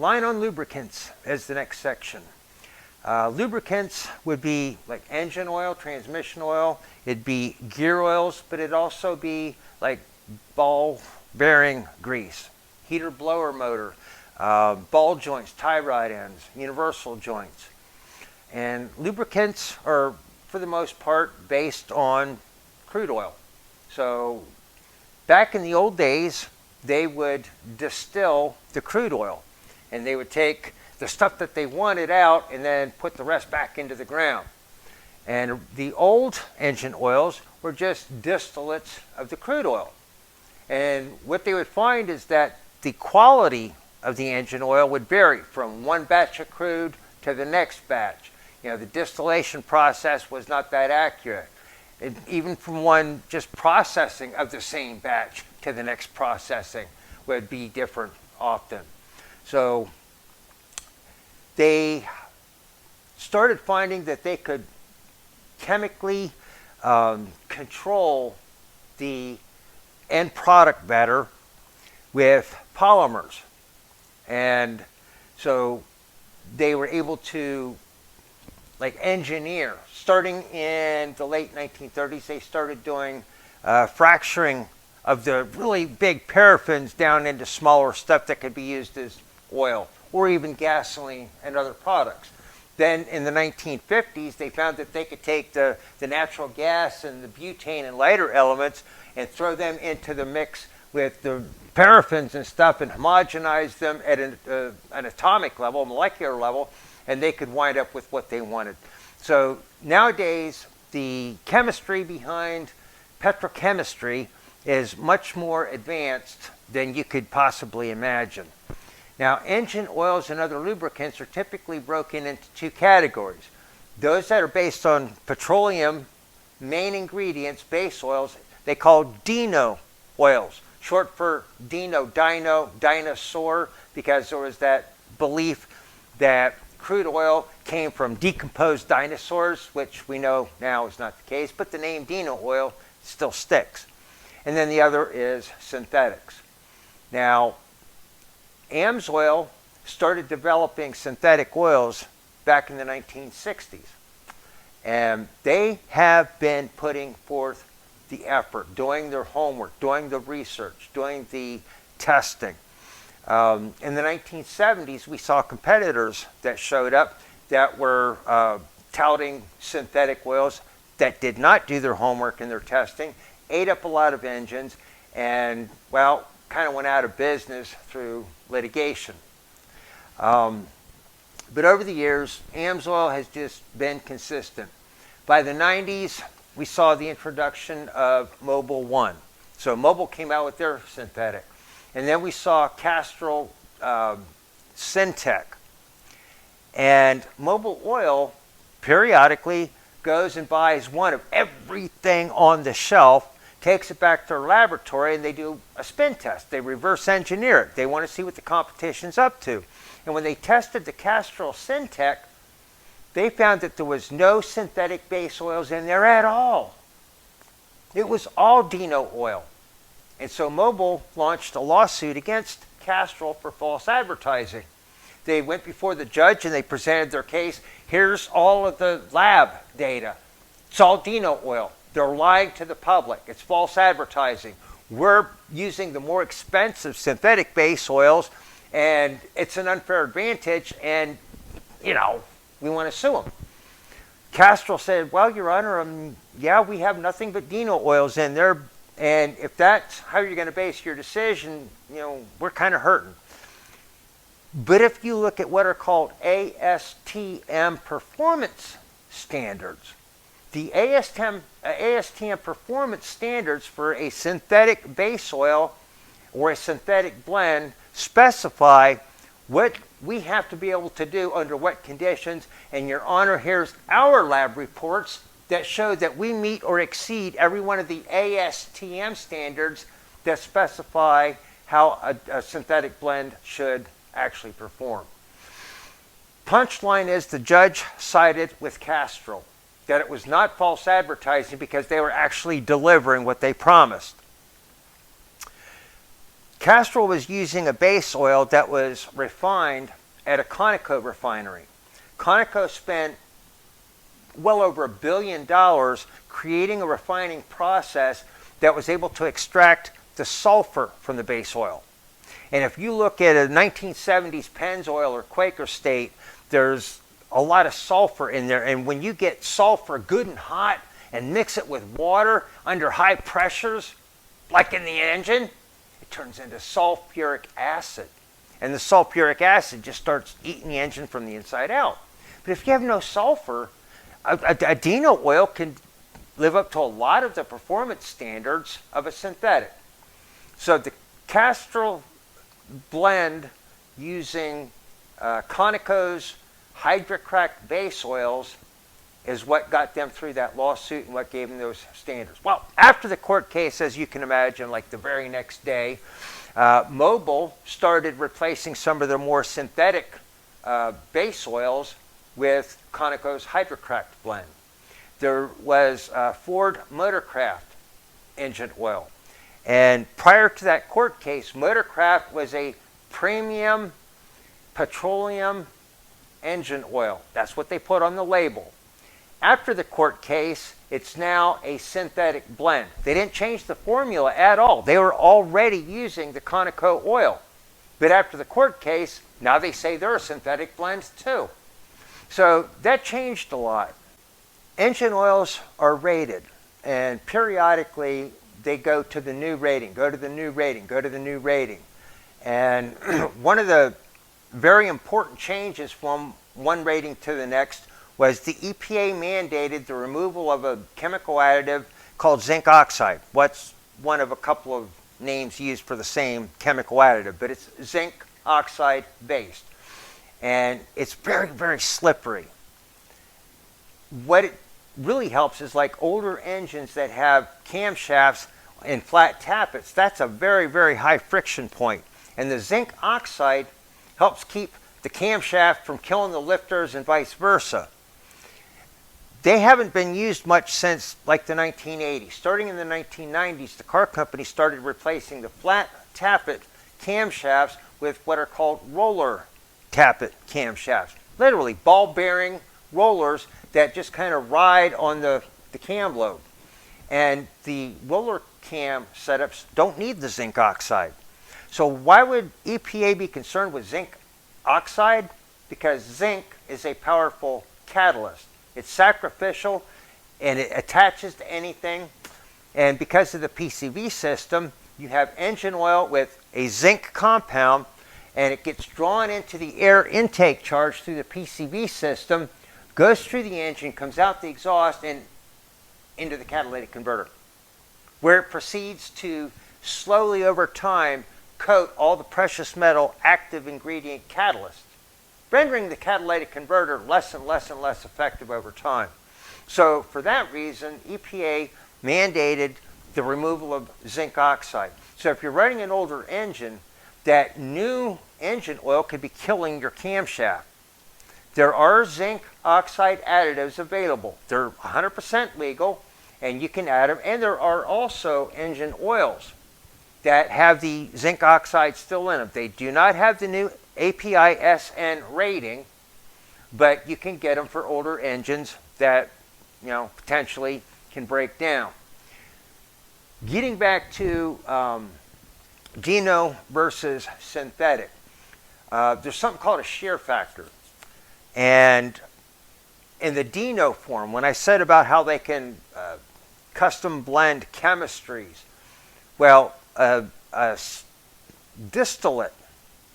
line on lubricants is the next section. Lubricants would be like engine oil, transmission oil. It'd be gear oils, but it'd also be like ball bearing grease, heater blower motor, ball joints, tie rod ends, universal joints. And lubricants are, for the most part, based on crude oil. So back in the old days, they would distill the crude oil, and they would take the stuff that they wanted out and then put the rest back into the ground. And the old engine oils were just distillates of the crude oil. And what they would find is that the quality of the engine oil would vary from one batch of crude to the next batch. You know, the distillation process was not that accurate. Even from one just processing of the same batch to the next processing would be different often. So they started finding that they could chemically control the end product better with polymers. And so they were able to engineer. Starting in the late 1930s, they started doing fracturing of the really big paraffins down into smaller stuff that could be used as oil or even gasoline and other products. Then in the 1950s, they found that they could take the natural gas and the butane and lighter elements and throw them into the mix with the paraffins and stuff and homogenize them at an atomic level, molecular level, and they could wind up with what they wanted. So nowadays, the chemistry behind petrochemistry is much more advanced than you could possibly imagine. Now, engine oils and other lubricants are typically broken into two categories. Those that are based on petroleum main ingredients, base oils, they call dino oils, short for dinosaur, because there was that belief that crude oil came from decomposed dinosaurs, which we know now is not the case, but the name dino oil still sticks. And then the other is synthetics. Now, AMSOIL started developing synthetic oils back in the 1960s. And they have been putting forth the effort, doing their homework, doing the research, doing the testing. In the 1970s, we saw competitors that showed up that were touting synthetic oils that did not do their homework and their testing, ate up a lot of engines, and, well, kind of went out of business through litigation. But over the years, AMSOIL has just been consistent. By the 90s, we saw the introduction of Mobil 1. So Mobil came out with their synthetic. And then we saw Castrol Syntec. And Mobil Oil periodically goes and buys one of everything on the shelf, takes it back to their laboratory, and they do a spin test. They reverse engineer it. They want to see what the competition's up to. And when they tested the Castrol Syntec, they found that there was no synthetic base oils in there at all. It was all Dino oil. And so Mobil launched a lawsuit against Castrol for false advertising. They went before the judge and they presented their case. Here's all of the lab data. It's all Dino oil. They're lying to the public. It's false advertising. We're using the more expensive synthetic base oils, and it's an unfair advantage, and, you know, we want to sue them. Castrol said, well, Your Honor, yeah, we have nothing but Dino oils in there, and if that's how you're going to base your decision, you know, we're kind of hurting. But if you look at what are called ASTM performance standards, the ASTM performance standards for a synthetic base oil or a synthetic blend specify what we have to be able to do under what conditions. And Your Honor, here's our lab reports that show that we meet or exceed every one of the ASTM standards that specify how a synthetic blend should actually perform. Punchline is the judge sided with Castrol, that it was not false advertising because they were actually delivering what they promised. Castrol was using a base oil that was refined at a Conoco refinery. Conoco spent well over $1 billion creating a refining process that was able to extract the sulfur from the base oil. And if you look at a 1970s Pennzoil or Quaker State, there's a lot of sulfur in there. And when you get sulfur good and hot and mix it with water under high pressures, like in the engine, it turns into sulfuric acid. And the sulfuric acid just starts eating the engine from the inside out. But if you have no sulfur, a Dino oil can live up to a lot of the performance standards of a synthetic. So the Castrol blend using Conoco's hydrocracked base oils is what got them through that lawsuit and what gave them those standards. Well, after the court case, as you can imagine, like the very next day, Mobil started replacing some of their more synthetic base oils with Conoco's hydrocracked blend. There was Ford Motorcraft engine oil. And prior to that court case, Motorcraft was a premium petroleum engine oil. That's what they put on the label. After the court case, it's now a synthetic blend. They didn't change the formula at all. They were already using the Conoco oil. But after the court case, now they say they're a synthetic blend too. So that changed a lot. Engine oils are rated, and periodically they go to the new rating, go to the new rating, go to the new rating. And one of the very important changes from one rating to the next was the EPA mandated the removal of a chemical additive called zinc oxide. What's one of a couple of names used for the same chemical additive, but it's zinc oxide based. And it's very, very slippery. What it really helps is like older engines that have camshafts and flat tappets. That's a very, very high friction point. And the zinc oxide helps keep the camshaft from killing the lifters and vice versa. They haven't been used much since like the 1980s. Starting in the 1990s, the car company started replacing the flat tappet camshafts with what are called roller tappet camshafts. Literally ball bearing rollers that just kind of ride on the cam lobe. And the roller cam setups don't need the zinc oxide. So why would EPA be concerned with zinc oxide? Because zinc is a powerful catalyst. It's sacrificial and it attaches to anything. And because of the PCV system, you have engine oil with a zinc compound, and it gets drawn into the air intake charge through the PCV system, goes through the engine, comes out the exhaust, and into the catalytic converter, where it proceeds to slowly over time coat all the precious metal active ingredient catalysts, rendering the catalytic converter less and less and less effective over time. So for that reason, EPA mandated the removal of zinc oxide. So if you're running an older engine, that new engine oil could be killing your camshaft. There are zinc oxide additives available. They're 100% legal, and you can add them. And there are also engine oils that have the zinc oxide still in them. They do not have the new API-SN rating, but you can get them for older engines that, potentially can break down. Getting back to Dino versus synthetic, there's something called a shear factor. And in the Dino form, when I said about how they can custom blend chemistries, well, a distillate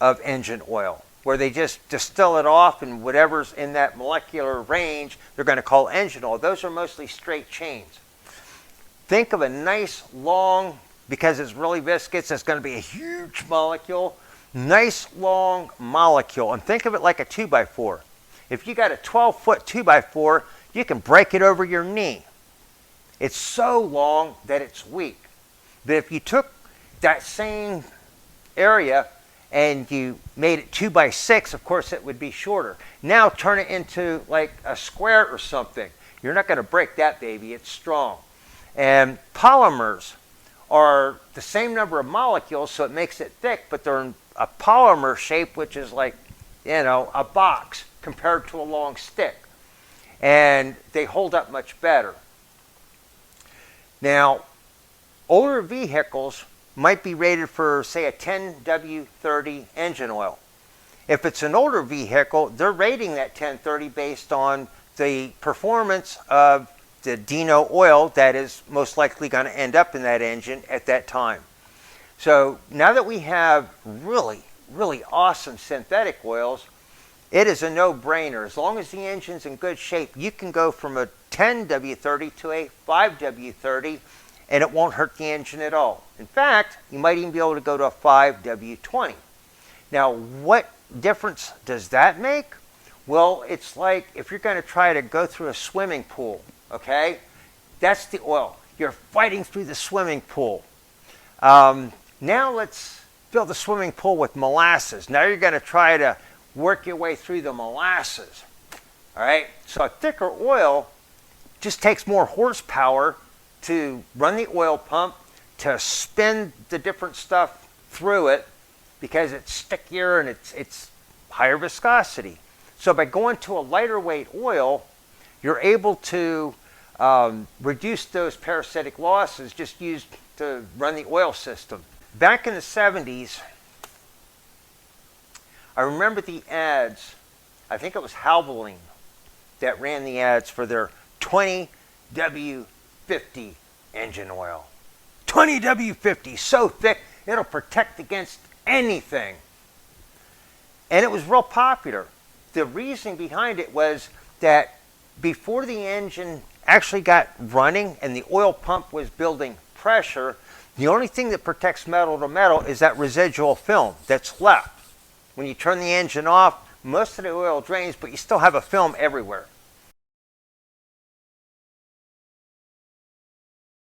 of engine oil, where they just distill it off, and whatever's in that molecular range, they're going to call engine oil. Those are mostly straight chains. Think of a nice long, because it's really viscous, it's going to be a huge molecule, nice long molecule. And think of it like a 2x4. If you got a 12-foot 2x4, you can break it over your knee. It's so long that it's weak. But if you took that same area and you made it 2x6, of course it would be shorter. Now turn it into like a square or something. You're not going to break that baby. It's strong. And polymers are the same number of molecules, so it makes it thick, but they're in a polymer shape, which is like, a box compared to a long stick. And they hold up much better. Now, older vehicles might be rated for, say, a 10W30 engine oil. If it's an older vehicle, they're rating that 1030 based on the performance of the Dino oil that is most likely going to end up in that engine at that time. So now that we have really, really awesome synthetic oils, it is a no-brainer. As long as the engine's in good shape, you can go from a 10W30 to a 5W30 and it won't hurt the engine at all. In fact, you might even be able to go to a 5W20. Now, what difference does that make? Well, it's like if you're going to try to go through a swimming pool, okay? That's the oil. You're fighting through the swimming pool. Now let's fill the swimming pool with molasses. Now you're going to try to work your way through the molasses. All right? So a thicker oil just takes more horsepower to run the oil pump, to spin the different stuff through it, because it's stickier and it's higher viscosity. So by going to a lighter weight oil, you're able to reduce those parasitic losses just used to run the oil system. Back in the 70s, I remember the ads, I think it was Halvoline that ran the ads for their 20W50 engine oil. 20W50, so thick, it'll protect against anything. And it was real popular. The reason behind it was that before the engine actually got running and the oil pump was building pressure, the only thing that protects metal to metal is that residual film that's left. When you turn the engine off, most of the oil drains, but you still have a film everywhere.